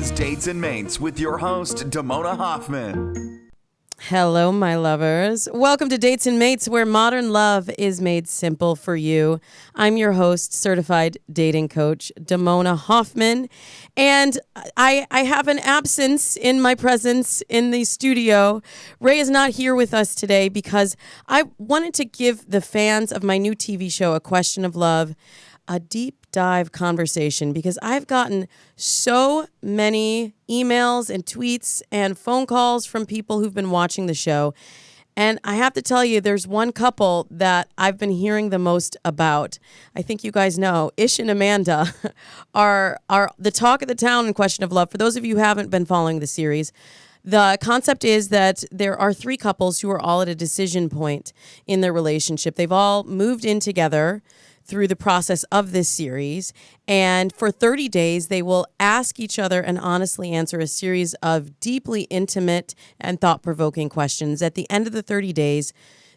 is Dates and Mates with your host, Damona Hoffman. Hello, my lovers. Welcome to Dates and Mates, where modern love is made simple for you. I'm your host, certified dating coach, Damona Hoffman. And I have an absence in my presence in the studio. Ray is not here with us today because I wanted to give the fans of my new TV show, A Question of Love, a deep dive conversation because I've gotten so many emails and tweets and phone calls from people who've been watching the show. And I have to tell you, there's one couple that I've been hearing the most about. I think you guys know, Ish and Amanda are the talk of the town in Question of Love. For those of you who haven't been following the series, the concept is that there are three couples who are all at a decision point in their relationship. They've all moved in together through the process of this series. And for 30 days, they will ask each other and honestly answer a series of deeply intimate and thought-provoking questions. At the end of the 30 days,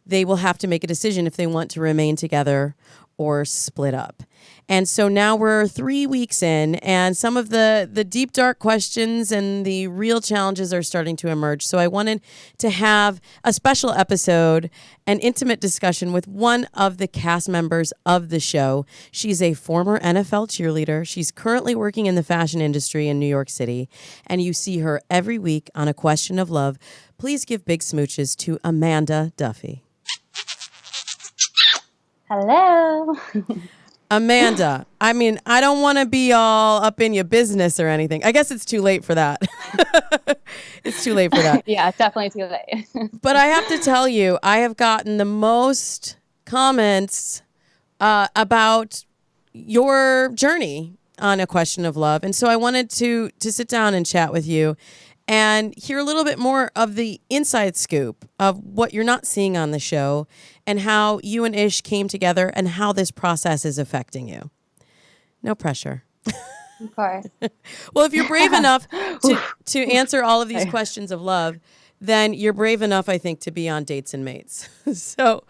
they will have to make a decision if they want to remain together or split up. And so now we're 3 weeks in, and some of the deep, dark questions and the real challenges are starting to emerge. So I wanted to have a special episode, an intimate discussion with one of the cast members of the show. She's a former NFL cheerleader. She's currently working in the fashion industry in New York City, and you see her every week on A Question of Love. Please give big smooches to Amanda Duffy. Hello. Amanda, I mean, I don't want to be all up in your business or anything. I guess it's too late for that. It's too late for that. Yeah, it's definitely too late. But I have to tell you, I have gotten the most comments about your journey on A Question of Love. And so I wanted to sit down and chat with you and hear a little bit more of the inside scoop of what you're not seeing on the show and how you and Ish came together and how this process is affecting you. No pressure. Of course. Well, if you're brave enough to answer all of these questions of love, then you're brave enough, I think, to be on Dates and Mates. So,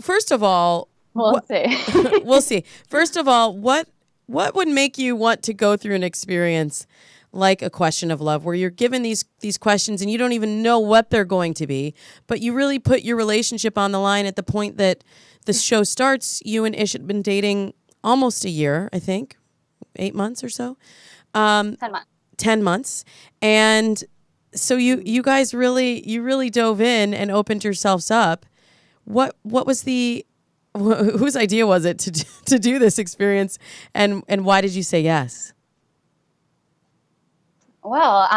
first of all, we'll see. We'll see. First of all, what would make you want to go through an experience like A Question of Love, where you're given these questions and you don't even know what they're going to be, but you really put your relationship on the line at the point that the show starts? You and Ish had been dating almost a year, I think, 8 months or so. 10 months. 10 months. And so you guys really dove in and opened yourselves up. What was whose idea was it to do this experience, and why did you say yes? Well,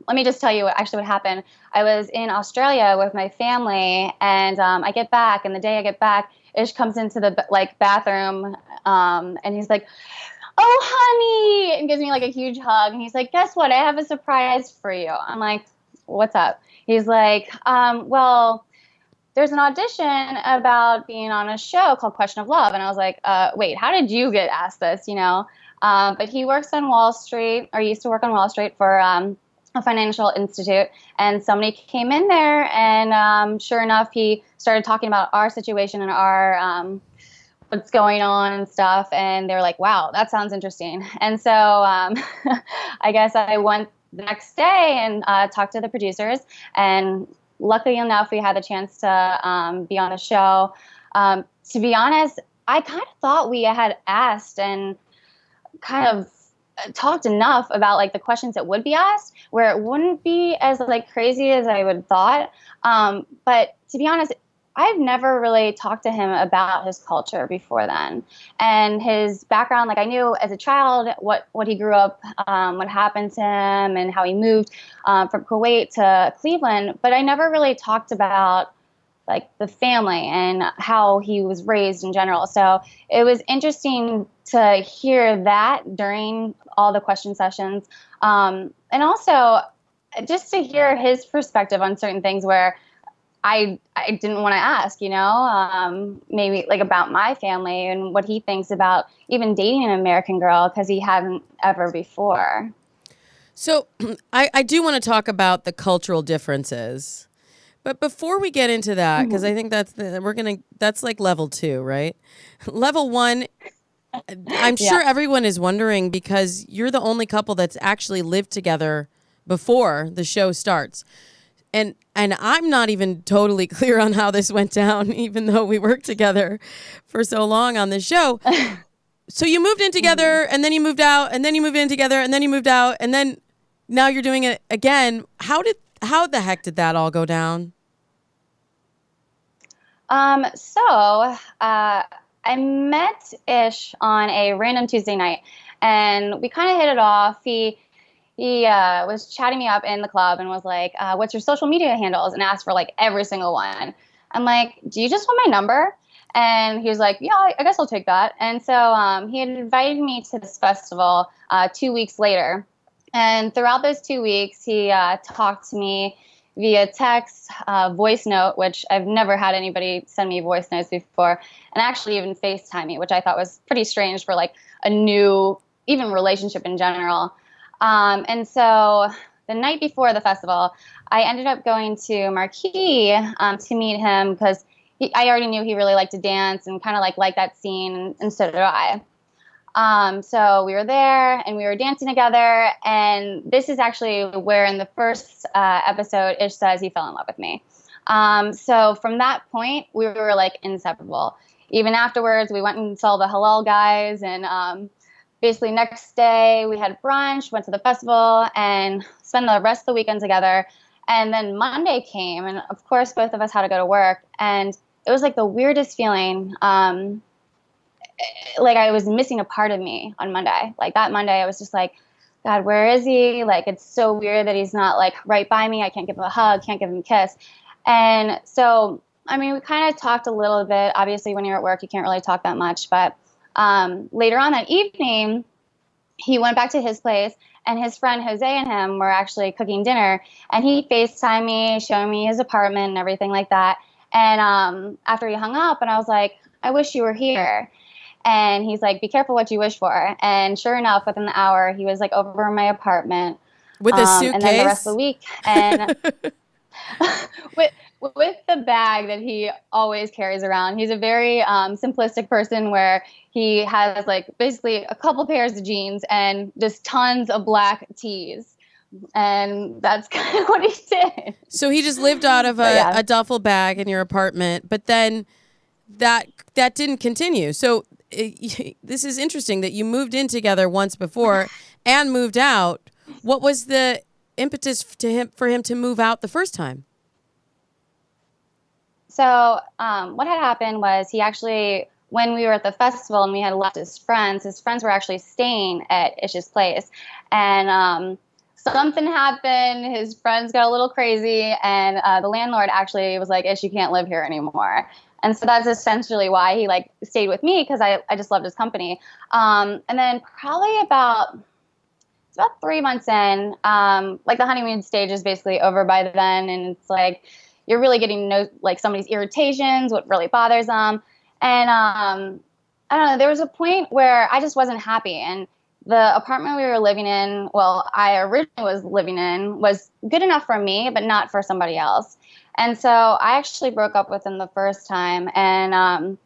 let me just tell you what happened. I was in Australia with my family, and I get back, and the day I get back, Ish comes into the bathroom, and he's like, "Oh, honey," and gives me like a huge hug, and he's like, "Guess what? I have a surprise for you." I'm like, "What's up?" He's like, "Well, there's an audition about being on a show called Question of Love," and I was like, "Wait, how did you get asked this?" But he works on Wall Street, or used to work on Wall Street for a financial institute. And somebody came in there, and sure enough, he started talking about our situation and our what's going on and stuff. And they were like, "Wow, that sounds interesting." And so I guess I went the next day and talked to the producers. And luckily enough, we had the chance to be on the show. To be honest, I kind of thought we had asked and kind of talked enough about like the questions that would be asked where it wouldn't be as like crazy as I would thought. But to be honest, I've never really talked to him about his culture before then and his background. Like I knew as a child what he grew up, what happened to him and how he moved from Kuwait to Cleveland. But I never really talked about like the family and how he was raised in general. So it was interesting to hear that during all the question sessions. And also just to hear his perspective on certain things where I didn't want to ask, maybe like about my family and what he thinks about even dating an American girl because he hadn't ever before. So I do want to talk about the cultural differences. But before we get into that, because I think that's like level 2, right? Level 1 I'm sure everyone is wondering because you're the only couple that's actually lived together before the show starts. And I'm not even totally clear on how this went down, even though we worked together for so long on this show. So you moved in together, and then you moved out, and then you moved in together, and then you moved out, and then now you're doing it again. How the heck did that all go down? I met Ish on a random Tuesday night, and we kind of hit it off. He was chatting me up in the club and was like, "What's your social media handles?" and asked for like every single one. I'm like, "Do you just want my number?" And he was like, "Yeah, I guess I'll take that." And so he had invited me to this festival 2 weeks later, and throughout those 2 weeks, he talked to me via text, voice note, which I've never had anybody send me voice notes before, and actually even FaceTime me, which I thought was pretty strange for like a new, even relationship in general. And so the night before the festival, I ended up going to Marquee to meet him because I already knew he really liked to dance and kind of liked that scene, and so did I. So we were there and we were dancing together, and this is actually where in the first episode Ish says he fell in love with me. So from that point we were like inseparable. Even afterwards we went and saw the halal guys, and basically next day we had brunch, went to the festival, and spent the rest of the weekend together. And then Monday came, and of course both of us had to go to work, and it was like the weirdest feeling. Like I was missing a part of me on Monday. Like that Monday I was just like, God, where is he? Like, it's so weird that he's not like right by me. I can't give him a hug, can't give him a kiss. And so, I mean, we kind of talked a little bit. Obviously when you're at work, you can't really talk that much. But later on that evening, he went back to his place, and his friend Jose and him were actually cooking dinner, and he FaceTimed me, showing me his apartment and everything like that. And after he hung up, and I was like, I wish you were here. And he's like, be careful what you wish for. And sure enough, within the hour, he was like over in my apartment. With a suitcase? And then the rest of the week. And with the bag that he always carries around. He's a very simplistic person where he has like basically a couple pairs of jeans and just tons of black tees. And that's kind of what he did. So he just lived out of a duffel bag in your apartment, but then that didn't continue. So this is interesting that you moved in together once before and moved out. What was the impetus for him to move out the first time? So what had happened was he actually, when we were at the festival and we had left his friends were actually staying at Ish's place. And something happened. His friends got a little crazy, and the landlord actually was like, Ish, you can't live here anymore. And so that's essentially why he like stayed with me, because I just loved his company. And then probably about 3 months in, like the honeymoon stage is basically over by then, and it's like you're really getting to know like somebody's irritations, what really bothers them. And I don't know, there was a point where I just wasn't happy, and the apartment we were living in, well, I originally was living in, was good enough for me, but not for somebody else. And so I actually broke up with him the first time. And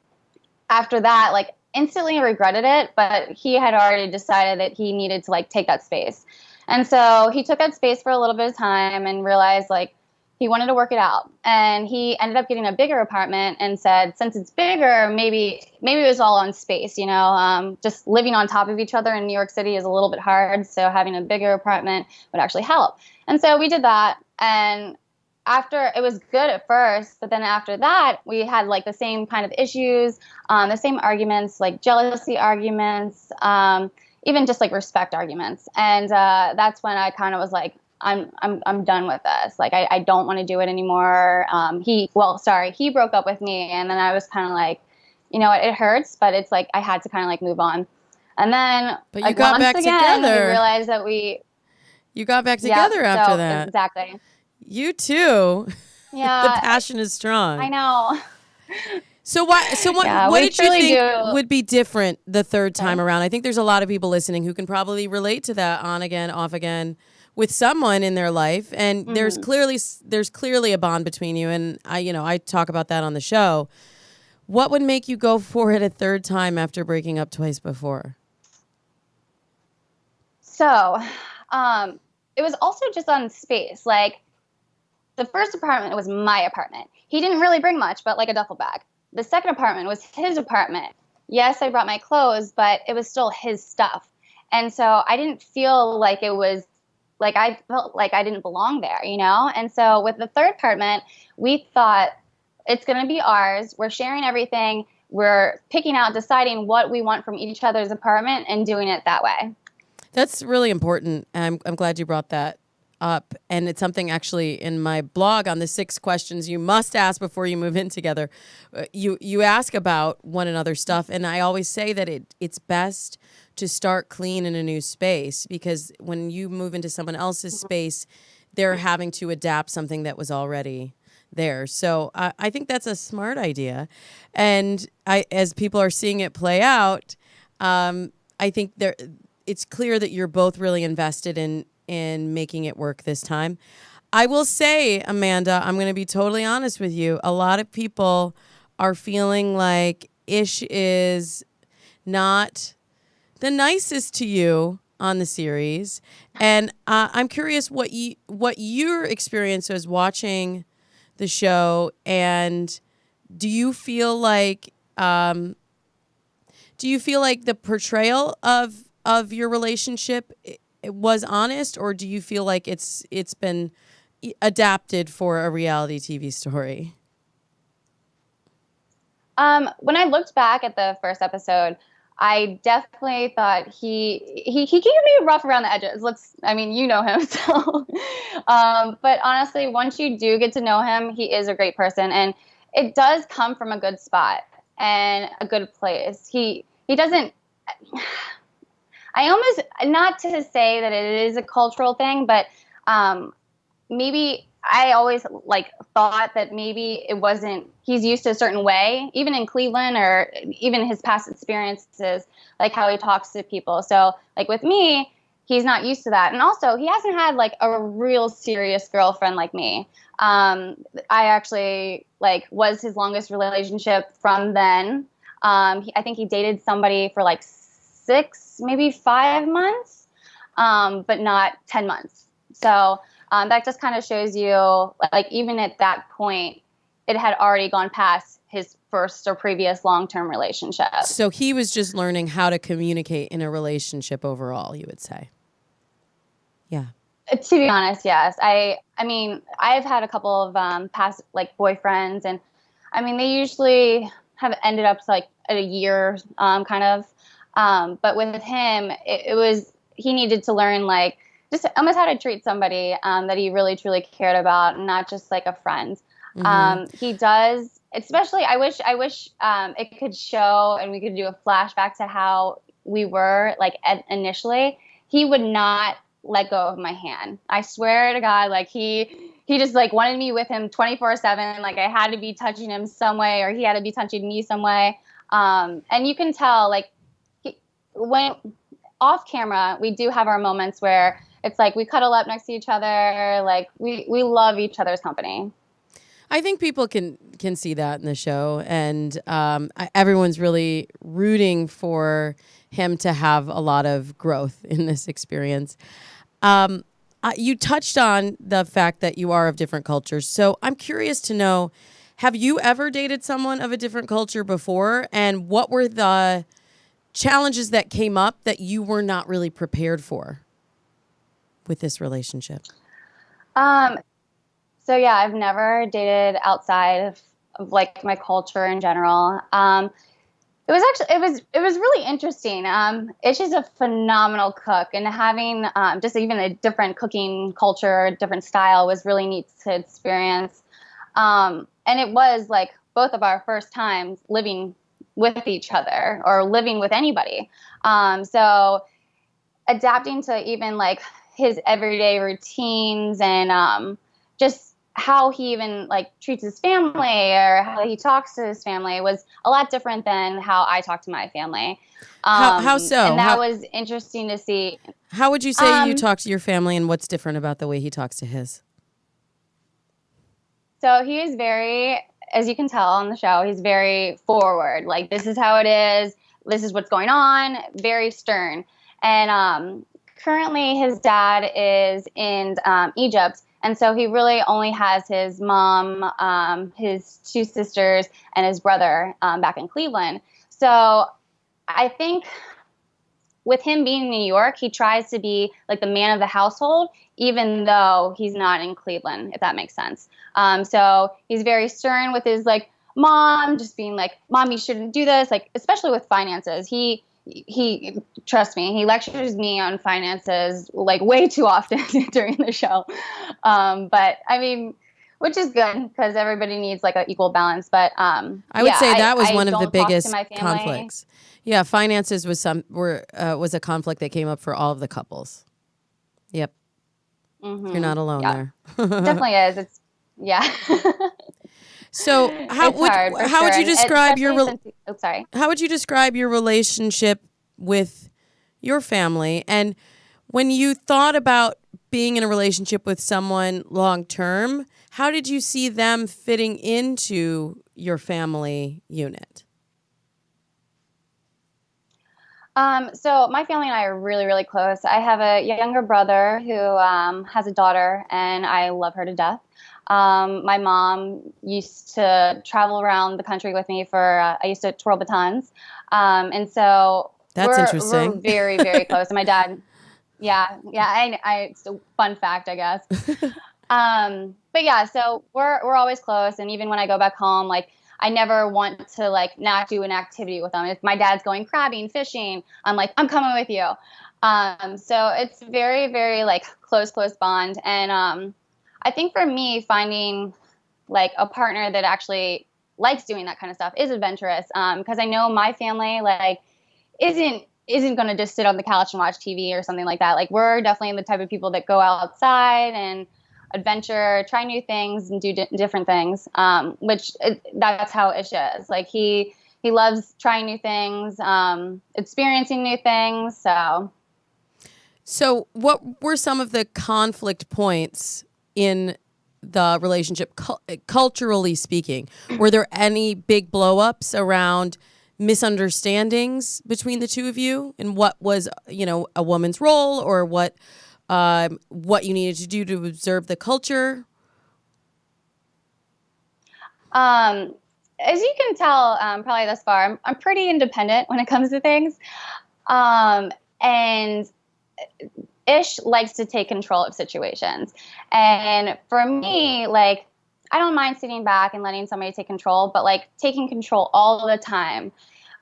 after that, like instantly regretted it, but he had already decided that he needed to like take that space. And so he took that space for a little bit of time and realized like he wanted to work it out. And he ended up getting a bigger apartment and said, since it's bigger, maybe it was all on space, you know, just living on top of each other in New York City is a little bit hard. So having a bigger apartment would actually help. And so we did that. And after, it was good at first, but then after that, we had like the same kind of issues, the same arguments, like jealousy arguments, even just like respect arguments. And that's when I kind of was like, I'm done with this. Like, I don't want to do it anymore. He broke up with me, and then I was kind of like, you know what, it hurts, but it's like I had to kind of like move on. And then, but you got back together. We realized that you got back together after that. Exactly. You too. Yeah. The passion is strong. I know. So what did you think would be different the third time around? I think there's a lot of people listening who can probably relate to that on again, off again with someone in their life, and there's clearly a bond between you, and I talk about that on the show. What would make you go for it a third time after breaking up twice before? So, it was also just on space. Like, the first apartment was my apartment. He didn't really bring much, but like a duffel bag. The second apartment was his apartment. Yes, I brought my clothes, but it was still his stuff. And so I didn't feel like it was like I felt like I didn't belong there, you know? And so with the third apartment, we thought it's going to be ours. We're sharing everything. We're picking out, deciding what we want from each other's apartment and doing it that way. That's really important. I'm glad you brought that up. And it's something actually in my blog on the 6 questions you must ask before you move in together. You ask about one another's stuff. And I always say that it's best to start clean in a new space, because when you move into someone else's space, they're having to adapt something that was already there. So I think that's a smart idea. And as people are seeing it play out, I think it's clear that you're both really invested in making it work this time. I will say, Amanda, I'm going to be totally honest with you. A lot of people are feeling like Ish is not the nicest to you on the series. And I'm curious what your experience was watching the show, and do you feel like the portrayal of your relationship it was honest, or do you feel like it's been adapted for a reality TV story? When I looked back at the first episode, I definitely thought he can be rough around the edges. You know him, so. But honestly, once you do get to know him, he is a great person, and it does come from a good spot and a good place. He doesn't. I almost, not to say that it is a cultural thing, but maybe I always thought that maybe it wasn't, he's used to a certain way, even in Cleveland or even his past experiences, like how he talks to people. So like with me, he's not used to that. And also he hasn't had like a real serious girlfriend like me. I actually was his longest relationship from then. I think he dated somebody for 6, maybe 5 months, but not 10 months. So that just kind of shows you, even at that point, it had already gone past his first or previous long-term relationship. So he was just learning how to communicate in a relationship overall, you would say. Yeah. To be honest, yes. I mean, I've had a couple of past boyfriends, and I mean, they usually have ended up at a year, kind of. But with him, it was, he needed to learn just almost how to treat somebody that he really truly cared about, and not just like a friend. Mm-hmm. He does, especially. I wish it could show, and we could do a flashback to how we were initially. He would not let go of my hand. I swear to God, he just wanted me with him 24/7. I had to be touching him some way, or he had to be touching me some way. And you can tell when off camera, we do have our moments where it's we cuddle up next to each other. We love each other's company. I think people can see that in the show, and everyone's really rooting for him to have a lot of growth in this experience. You touched on the fact that you are of different cultures, so I'm curious to know, have you ever dated someone of a different culture before, and what were the challenges that came up that you were not really prepared for with this relationship? So yeah, I've never dated outside of my culture in general. It was really interesting. Ish is a phenomenal cook, and having just even a different cooking culture, different style was really neat to experience. And it was both of our first times living with each other or living with anybody. So adapting to even his everyday routines and just how he even treats his family or how he talks to his family was a lot different than how I talk to my family. How so? And that was interesting to see. How would you say you talk to your family, and what's different about the way he talks to his? So he is very as you can tell on the show, he's very forward. Like, this is how it is. This is what's going on. Very stern. And currently his dad is in Egypt. And so he really only has his mom, his two sisters, and his brother back in Cleveland. So I think with him being in New York, he tries to be like the man of the household, even though he's not in Cleveland, if that makes sense. So he's very stern with his like mom, just being like, "Mom, you shouldn't do this." Like, especially with finances, he trust me, he lectures me on finances like way too often during the show. But I mean, which is good because everybody needs like an equal balance. But I would say that was I one of the don't talk to biggest my family. conflicts. Yeah, finances was a conflict that came up for all of the couples. Yep. You're not alone there. Definitely is. It's yeah. So It's hard for how would sure. you And describe your especially since, sorry. how would you describe your relationship with your family? And when you thought about being in a relationship with someone long term, how did you see them fitting into your family unit? So my family and I are really, really close. I have a younger brother who has a daughter, and I love her to death. My mom used to travel around the country with me for, I used to twirl batons. And so That's we're interesting. very, very close. And my dad, yeah, it's a fun fact, I guess. But yeah, so we're always close. And even when I go back home, like, I never want to like not do an activity with them. If my dad's going crabbing, fishing, I'm like, I'm coming with you. So it's very, very like close bond. And I think for me, finding like a partner that actually likes doing that kind of stuff is adventurous. Because I know my family like isn't going to just sit on the couch and watch TV or something like that. Like, we're definitely the type of people that go outside and adventure, try new things, and do different things. That's how Ish is. Like, he loves trying new things, experiencing new things. So, what were some of the conflict points in the relationship, culturally speaking? Were there any big blow-ups around misunderstandings between the two of you, and what was, a woman's role, or what you needed to do to observe the culture? As you can tell, probably thus far, I'm pretty independent when it comes to things. And Ish likes to take control of situations. And for me, like, I don't mind sitting back and letting somebody take control, but like taking control all the time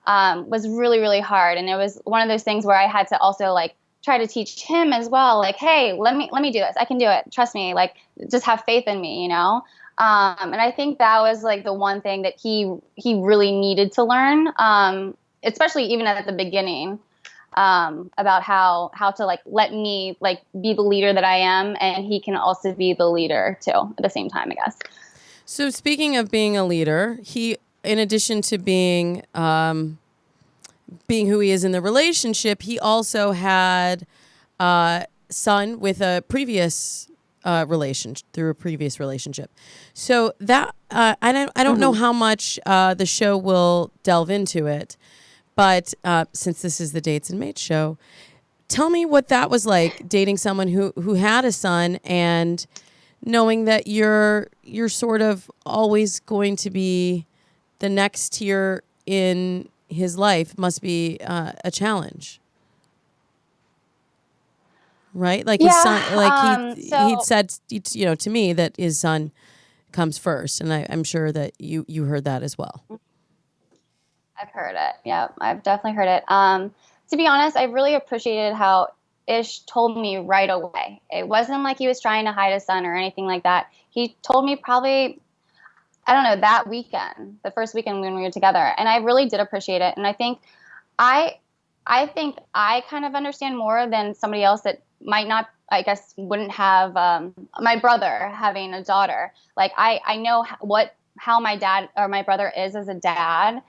was really, really hard. And it was one of those things where I had to also like try to teach him as well. Like, hey, let me do this. I can do it. Trust me. Like, just have faith in me, And I think that was like the one thing that he really needed to learn, especially even at the beginning, about how to like let me like be the leader that I am, and he can also be the leader too at the same time, I guess. So, speaking of being a leader, he, in addition to being who he is in the relationship, he also had a son with a previous through a previous relationship. So that I don't know how much the show will delve into it, but since this is the Dates and Mates show, tell me what that was like, dating someone who had a son and knowing that you're sort of always going to be the next tier in his life must be a challenge. Right? Like his son, like he'd said, to me that his son comes first. And I'm sure that you heard that as well. I've heard it. Yeah, I've definitely heard it. To be honest, I really appreciated how Ish told me right away. It wasn't like he was trying to hide his son or anything like that. He told me probably, I don't know, that weekend, the first weekend when we were together. And I really did appreciate it. And I think I kind of understand more than somebody else that might not, I guess, wouldn't have my brother having a daughter. Like, I know how my dad or my brother is as a dad.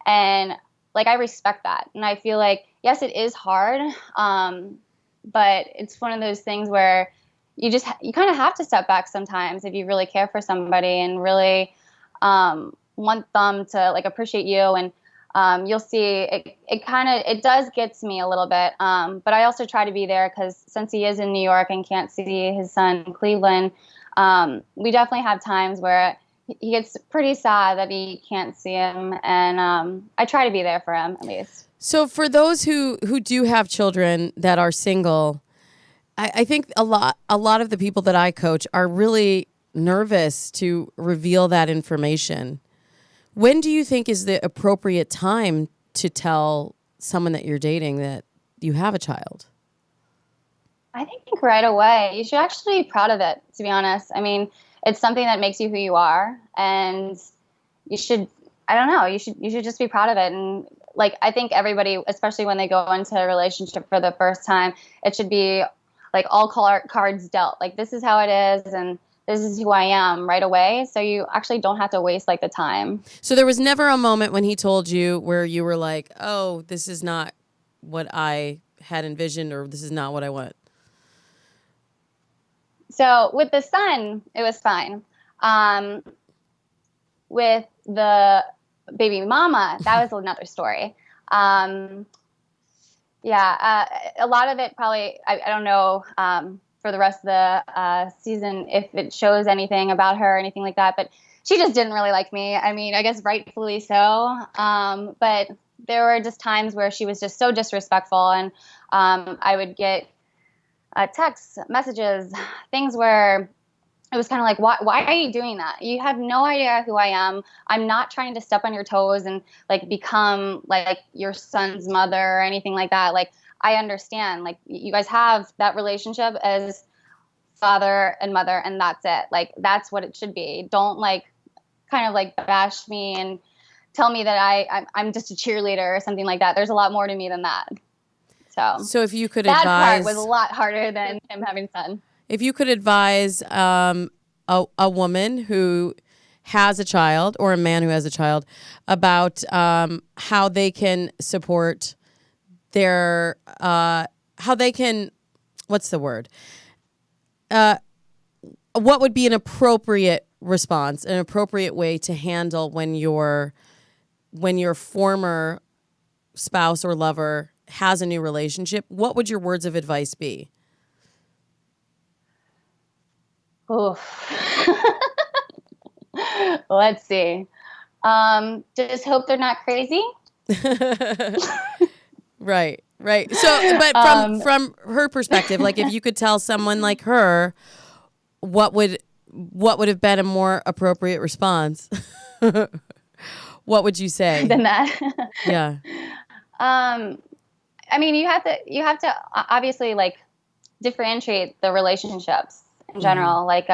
And like, I respect that. And I feel like, yes, it is hard. But it's one of those things where you kind of have to step back sometimes if you really care for somebody and really, want them to like appreciate you. And you'll see it does get to me a little bit. But I also try to be there because since he is in New York and can't see his son in Cleveland, we definitely have times where he gets pretty sad that he can't see him. And I try to be there for him at least. So for those who do have children that are single, I think a lot of the people that I coach are really nervous to reveal that information. When do you think is the appropriate time to tell someone that you're dating that you have a child? I think right away. You should actually be proud of it, to be honest. I mean, it's something that makes you who you are, and you should, I don't know, you should just be proud of it. And like, I think everybody, especially when they go into a relationship for the first time, it should be like all cards dealt. Like, this is how it is, and this is who I am right away. So you actually don't have to waste like the time. So there was never a moment when he told you where you were like, oh, this is not what I had envisioned, or this is not what I want. So with the son, it was fine. With the baby mama, that was another story. A lot of it probably, I don't know for the rest of the season if it shows anything about her or anything like that, but she just didn't really like me. I mean, I guess rightfully so. But there were just times where she was just so disrespectful, and I would get texts, messages, things where it was kind of like, why are you doing that? You have no idea who I am. I'm not trying to step on your toes and like become like your son's mother or anything like that. Like, I understand, like, you guys have that relationship as father and mother, and that's it. Like, that's what it should be. Don't like kind of like bash me and tell me that I'm just a cheerleader or something like that. There's a lot more to me than that. So if you could that advise, part was a lot harder than him having a son. if you could advise a woman who has a child or a man who has a child about how they can support their how they can, what's the word? What would be an appropriate response, an appropriate way to handle when your former spouse or lover has a new relationship? What would your words of advice be? Oof. Let's see. Just hope they're not crazy. Right. So, but from her perspective, like if you could tell someone like her, what would have been a more appropriate response? What would you say? Than that. Yeah. I mean, you have to obviously like differentiate the relationships in general. Like,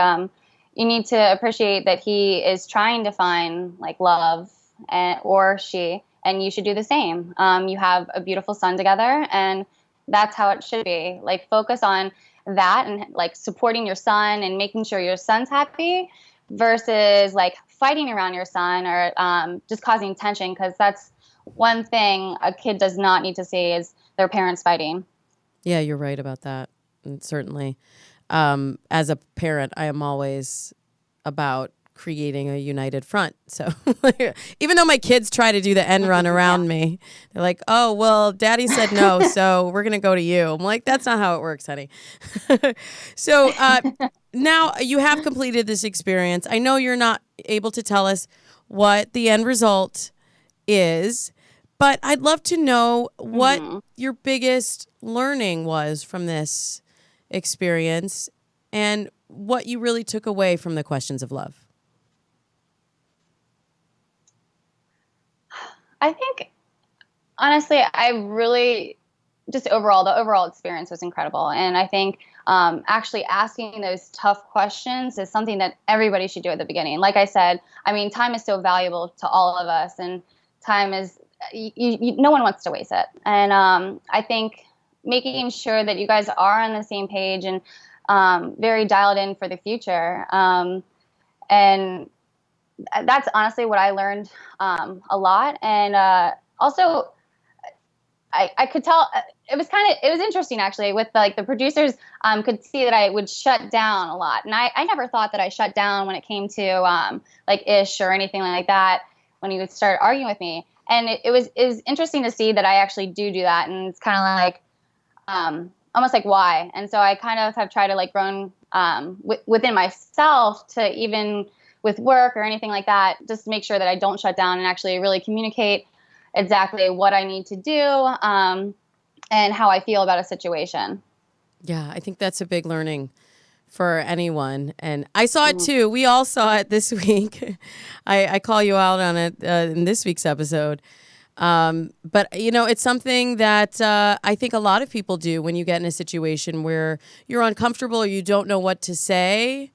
you need to appreciate that he is trying to find like love, or she, and you should do the same. You have a beautiful son together, and that's how it should be. Like, focus on that and like supporting your son and making sure your son's happy versus like fighting around your son or just causing tension, because that's one thing a kid does not need to see is their parents fighting. Yeah, you're right about that. And certainly, as a parent, I am always about creating a united front. So even though my kids try to do the end run around me, they're like, oh, well, daddy said no, so we're going to go to you. I'm like, that's not how it works, honey. So now you have completed this experience. I know you're not able to tell us what the end result is, but I'd love to know what your biggest learning was from this experience and what you really took away from the questions of love. I think, honestly, I really just the overall experience was incredible. And I think actually asking those tough questions is something that everybody should do at the beginning. Like I said, I mean, time is so valuable to all of us, and time is, no one wants to waste it. And I think making sure that you guys are on the same page and very dialed in for the future. And that's honestly what I learned a lot. And also, I could tell it was interesting actually with the producers could see that I would shut down a lot. And I never thought that I shut down when it came to like Ish or anything like that. when he would start arguing with me. And it was interesting to see that I actually do that. And it's kind of like, almost like why. And so I kind of have tried to like grown within myself to, even with work or anything like that, just make sure that I don't shut down and actually really communicate exactly what I need to do and how I feel about a situation. Yeah, I think that's a big learning for anyone. And I saw it too. We all saw it this week. I call you out on it in this week's episode. But, it's something that I think a lot of people do when you get in a situation where you're uncomfortable or you don't know what to say.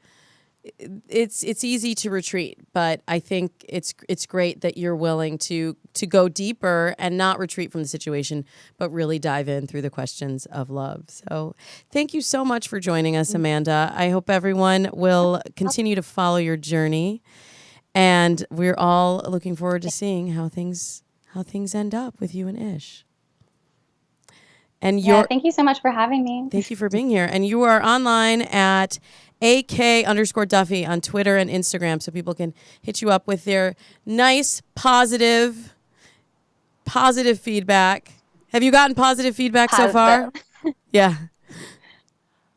It's easy to retreat, but I think it's great that you're willing to go deeper and not retreat from the situation, but really dive in through the questions of love. So thank you so much for joining us, Amanda. I hope everyone will continue to follow your journey, and we're all looking forward to seeing how things end up with you and Ish. And thank you so much for having me. Thank you for being here. And you are online at AK_Duffy on Twitter and Instagram, so people can hit you up with their nice, positive feedback. Have you gotten positive feedback so far? Yeah.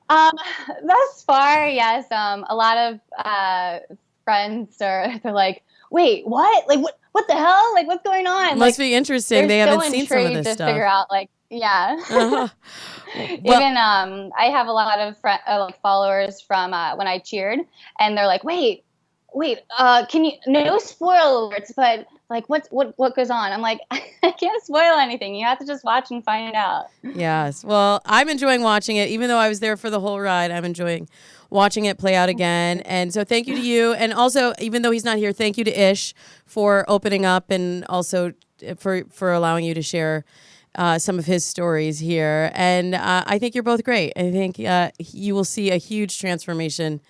Thus far, yes. A lot of friends they're like, wait, what? Like, what the hell? Like, what's going on? It must be interesting. They haven't seen some of this to stuff. Figure out, like, yeah. Well, Even I have a lot of followers from when I cheered, and they're like, wait, can you, no spoil alerts, but like what goes on? I'm like, I can't spoil anything. You have to just watch and find out. Yes. Well, I'm enjoying watching it. Even though I was there for the whole ride, I'm enjoying watching it play out again. And so thank you to you. And also, even though he's not here, thank you to Ish for opening up and also for allowing you to share some of his stories here. And I think you're both great. I think you will see a huge transformation.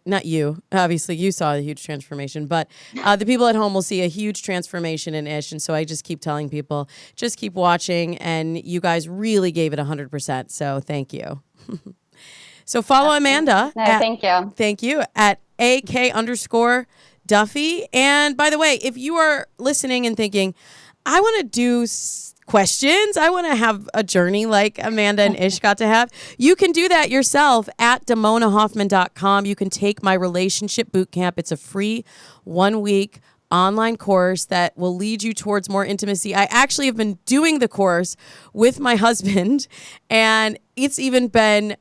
Not you. Obviously, you saw a huge transformation. But the people at home will see a huge transformation in Ish. And so I just keep telling people, just keep watching. And you guys really gave it 100%. So thank you. So follow Amanda. No, thank you. Thank you. At AK_Duffy. And by the way, if you are listening and thinking, I want to do questions, I want to have a journey like Amanda and Ish got to have, you can do that yourself at DamonaHoffman.com. You can take my relationship boot camp. It's a free 1-week online course that will lead you towards more intimacy. I actually have been doing the course with my husband, and it's even been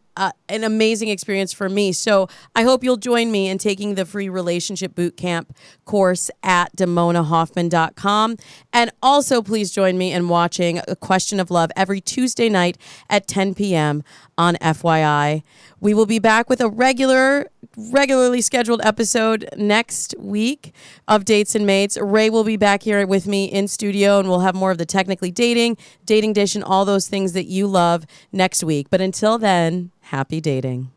an amazing experience for me. So I hope you'll join me in taking the free relationship boot camp course at DamonaHoffman.com. And also please join me in watching A Question of Love every Tuesday night at 10 p.m. on FYI. We will be back with a regularly scheduled episode next week of Dates and Mates. Ray will be back here with me in studio, and we'll have more of the technically dating dish, and all those things that you love next week. But until then, happy dating.